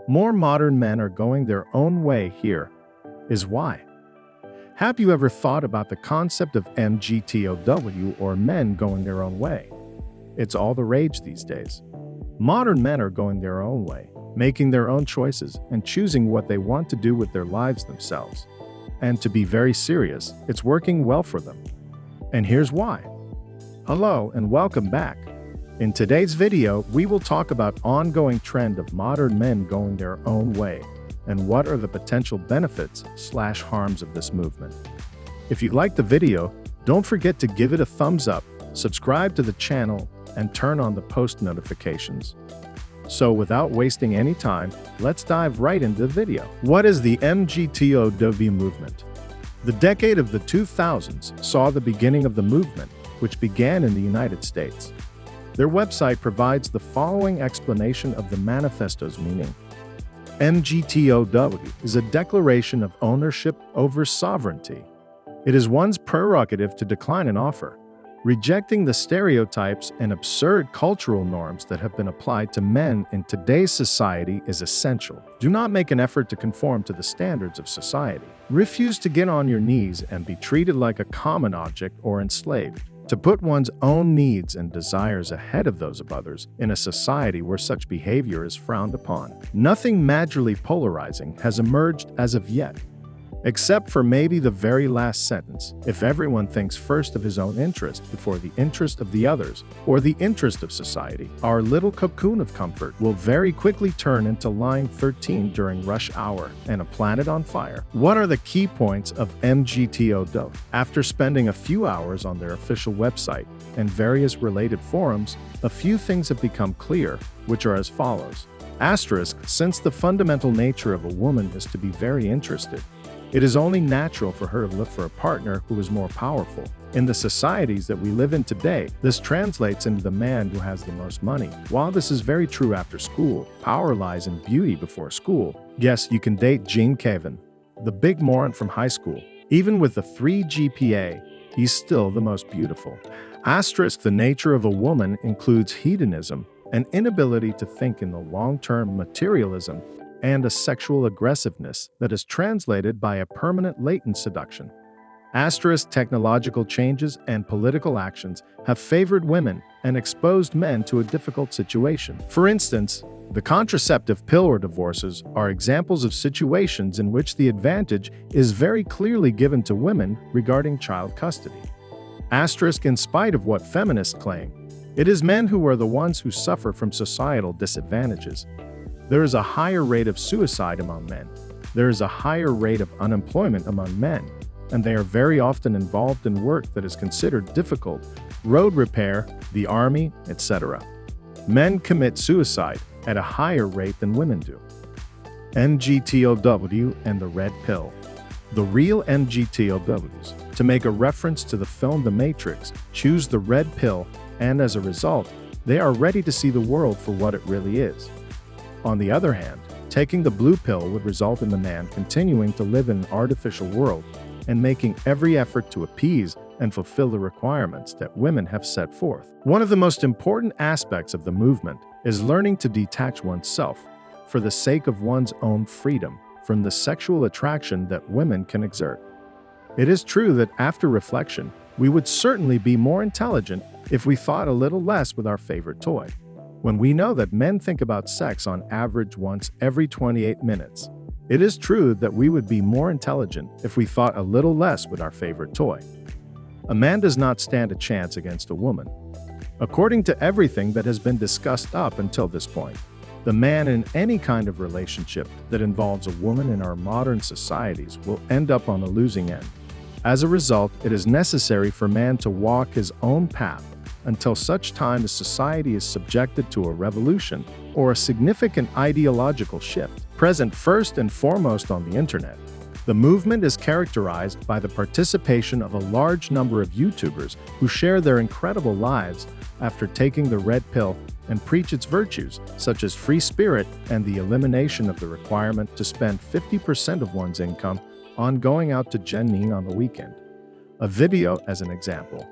More modern men are going their own way. Here is why. Have you ever thought about the concept of MGTOW, or men going their own way? It's all the rage these days. Modern men are going their own way, making their own choices and choosing what they want to do with their lives themselves. And to be very serious, it's working well for them. And here's why. Hello and welcome back. In today's video, we will talk about ongoing trend of modern men going their own way and what are the potential benefits/harms of this movement. If you like the video, don't forget to give it a thumbs up, subscribe to the channel, and turn on the post notifications. So without wasting any time, let's dive right into the video. What is the MGTOW movement? The decade of the 2000s saw the beginning of the movement, which began in the United States. Their website provides the following explanation of the manifesto's meaning. MGTOW is a declaration of ownership over sovereignty. It is one's prerogative to decline an offer. Rejecting the stereotypes and absurd cultural norms that have been applied to men in today's society is essential. Do not make an effort to conform to the standards of society. Refuse to get on your knees and be treated like a common object or enslaved. To put one's own needs and desires ahead of those of others in a society where such behavior is frowned upon. Nothing majorly polarizing has emerged as of yet, except for maybe the very last sentence. If everyone thinks first of his own interest before the interest of the others, or the interest of society, our little cocoon of comfort will very quickly turn into line 13 during rush hour and a planet on fire. What are the key points of MGTOW? After spending a few hours on their official website and various related forums, a few things have become clear, which are as follows. Asterisk, since the fundamental nature of a woman is to be very interested, it is only natural for her to look for a partner who is more powerful. In the societies that we live in today, this translates into the man who has the most money. While this is very true after school, power lies in beauty before school. Yes, you can date Gene Cavan, the big moron from high school. Even with a 3 GPA, he's still the most beautiful. Asterisk, the nature of a woman includes hedonism, an inability to think in the long-term, materialism, and a sexual aggressiveness that is translated by a permanent latent seduction. Asterisk, technological changes and political actions have favored women and exposed men to a difficult situation. For instance, the contraceptive pill or divorces are examples of situations in which the advantage is very clearly given to women regarding child custody. Asterisk, in spite of what feminists claim, it is men who are the ones who suffer from societal disadvantages. There is a higher rate of suicide among men. There is a higher rate of unemployment among men, and they are very often involved in work that is considered difficult, road repair, the army, etc. Men commit suicide at a higher rate than women do. MGTOW and the red pill. The real MGTOWs, to make a reference to the film The Matrix, choose the red pill, and as a result, they are ready to see the world for what it really is. On the other hand, taking the blue pill would result in the man continuing to live in an artificial world and making every effort to appease and fulfill the requirements that women have set forth. One of the most important aspects of the movement is learning to detach oneself, for the sake of one's own freedom, from the sexual attraction that women can exert. It is true that after reflection, we would certainly be more intelligent if we thought a little less with our favorite toy. When we know that men think about sex on average once every 28 minutes, it is true that we would be more intelligent if we thought a little less with our favorite toy. A man does not stand a chance against a woman. According to everything that has been discussed up until this point, the man in any kind of relationship that involves a woman in our modern societies will end up on the losing end. As a result, it is necessary for man to walk his own path until such time as society is subjected to a revolution or a significant ideological shift. Present first and foremost on the internet, the movement is characterized by the participation of a large number of YouTubers who share their incredible lives after taking the red pill and preach its virtues, such as free spirit and the elimination of the requirement to spend 50% of one's income on going out to Jenin on the weekend. A video as an example.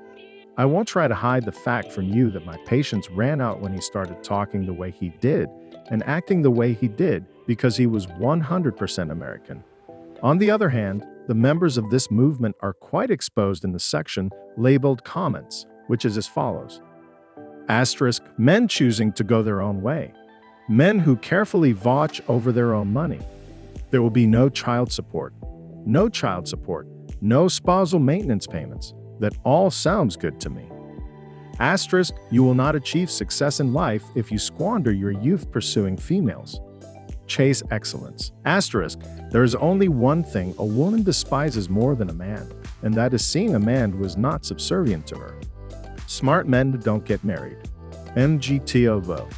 I won't try to hide the fact from you that my patience ran out when he started talking the way he did and acting the way he did because he was 100% American. On the other hand, the members of this movement are quite exposed in the section labeled comments, which is as follows. Asterisk, men choosing to go their own way. Men who carefully watch over their own money. There will be no child support. No child support. No spousal maintenance payments. That all sounds good to me. Asterisk, you will not achieve success in life if you squander your youth pursuing females. Chase excellence. Asterisk, there is only one thing a woman despises more than a man, and that is seeing a man who is not subservient to her. Smart men don't get married. MGTOW.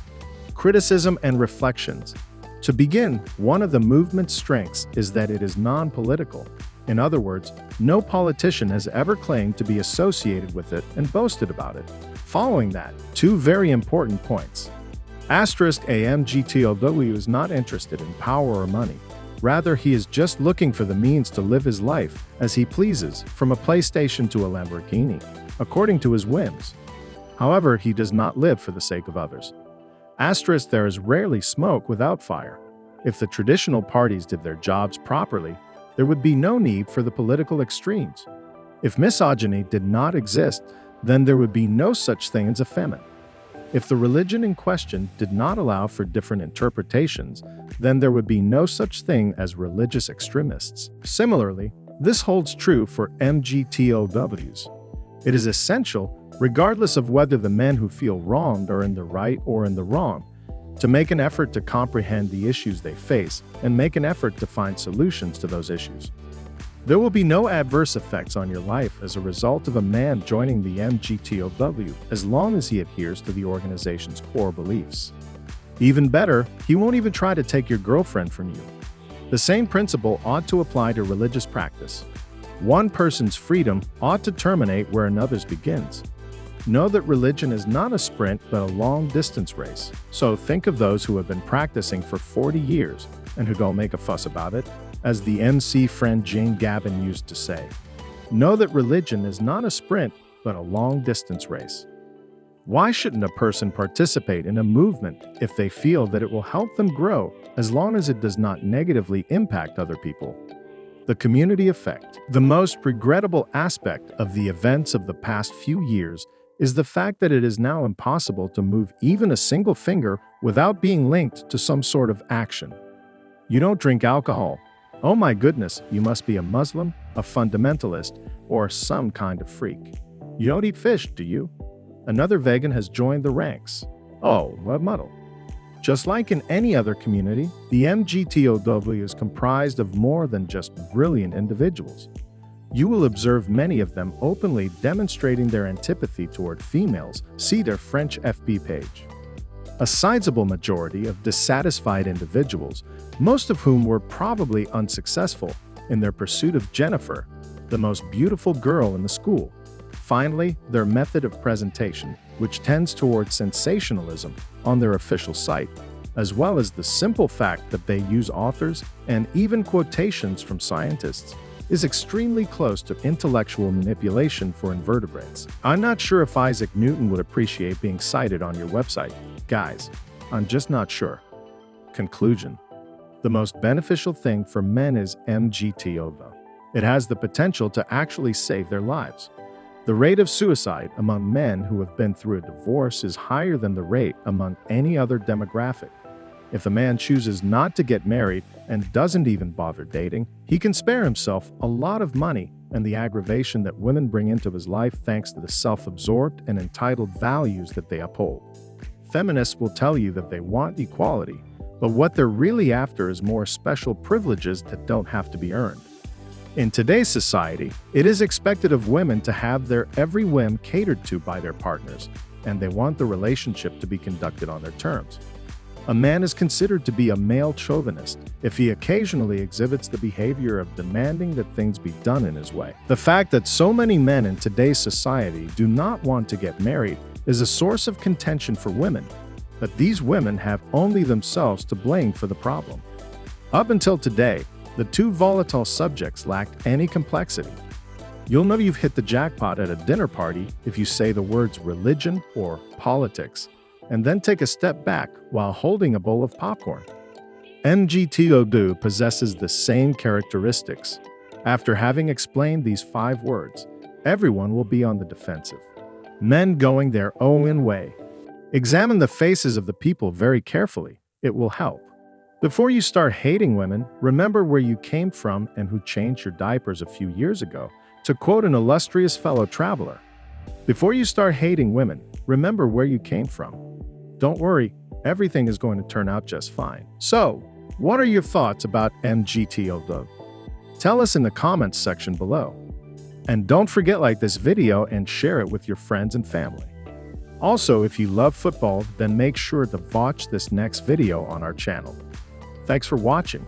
Criticism and reflections. To begin, one of the movement's strengths is that it is non-political. In other words, no politician has ever claimed to be associated with it and boasted about it. Following that, two very important points. Asterisk MGTOW is not interested in power or money. Rather, he is just looking for the means to live his life as he pleases, from a PlayStation to a Lamborghini, according to his whims. However, he does not live for the sake of others. Asterisk, there is rarely smoke without fire. If the traditional parties did their jobs properly, there would be no need for the political extremes. If misogyny did not exist, then there would be no such thing as a feminine. If the religion in question did not allow for different interpretations, then there would be no such thing as religious extremists. Similarly, this holds true for MGTOWs. It is essential, regardless of whether the men who feel wronged are in the right or in the wrong, to make an effort to comprehend the issues they face and make an effort to find solutions to those issues. There will be no adverse effects on your life as a result of a man joining the MGTOW as long as he adheres to the organization's core beliefs. Even better, he won't even try to take your girlfriend from you. The same principle ought to apply to religious practice. One person's freedom ought to terminate where another's begins. Know that religion is not a sprint but a long-distance race. So think of those who have been practicing for 40 years and who don't make a fuss about it. As the MC friend Jane Gavin used to say, know that religion is not a sprint, but a long-distance race. Why shouldn't a person participate in a movement if they feel that it will help them grow, as long as it does not negatively impact other people? The community effect. The most regrettable aspect of the events of the past few years is the fact that it is now impossible to move even a single finger without being linked to some sort of action. You don't drink alcohol. Oh my goodness, you must be a Muslim, a fundamentalist, or some kind of freak. You don't eat fish, do you? Another vegan has joined the ranks. Oh, what muddle. Just like in any other community, the MGTOW is comprised of more than just brilliant individuals. You will observe many of them openly demonstrating their antipathy toward females. See their French FB page. A sizable majority of dissatisfied individuals, most of whom were probably unsuccessful in their pursuit of Jennifer, the most beautiful girl in the school. Finally, their method of presentation, which tends towards sensationalism on their official site, as well as the simple fact that they use authors and even quotations from scientists, is extremely close to intellectual manipulation for invertebrates. I'm not sure if Isaac Newton would appreciate being cited on your website. Guys, I'm just not sure. Conclusion. The most beneficial thing for men is MGTOW. It has the potential to actually save their lives. The rate of suicide among men who have been through a divorce is higher than the rate among any other demographic. If a man chooses not to get married and doesn't even bother dating, he can spare himself a lot of money and the aggravation that women bring into his life thanks to the self-absorbed and entitled values that they uphold. Feminists will tell you that they want equality, but what they're really after is more special privileges that don't have to be earned. In today's society, it is expected of women to have their every whim catered to by their partners, and they want the relationship to be conducted on their terms. A man is considered to be a male chauvinist if he occasionally exhibits the behavior of demanding that things be done in his way. The fact that so many men in today's society do not want to get married is a source of contention for women, but these women have only themselves to blame for the problem. Up until today, the two volatile subjects lacked any complexity. You'll know you've hit the jackpot at a dinner party if you say the words religion or politics, and then take a step back while holding a bowl of popcorn. MGTOW possesses the same characteristics. After having explained these 5 words, everyone will be on the defensive. Men going their own way. Examine the faces of the people very carefully. It will help. Before you start hating women, remember where you came from and who changed your diapers a few years ago, to quote an illustrious fellow traveler. Before you start hating women, remember where you came from. Don't worry, everything is going to turn out just fine. So, what are your thoughts about MGTOW? Tell us in the comments section below. And don't forget to like this video and share it with your friends and family. Also, if you love football, then make sure to watch this next video on our channel. Thanks for watching.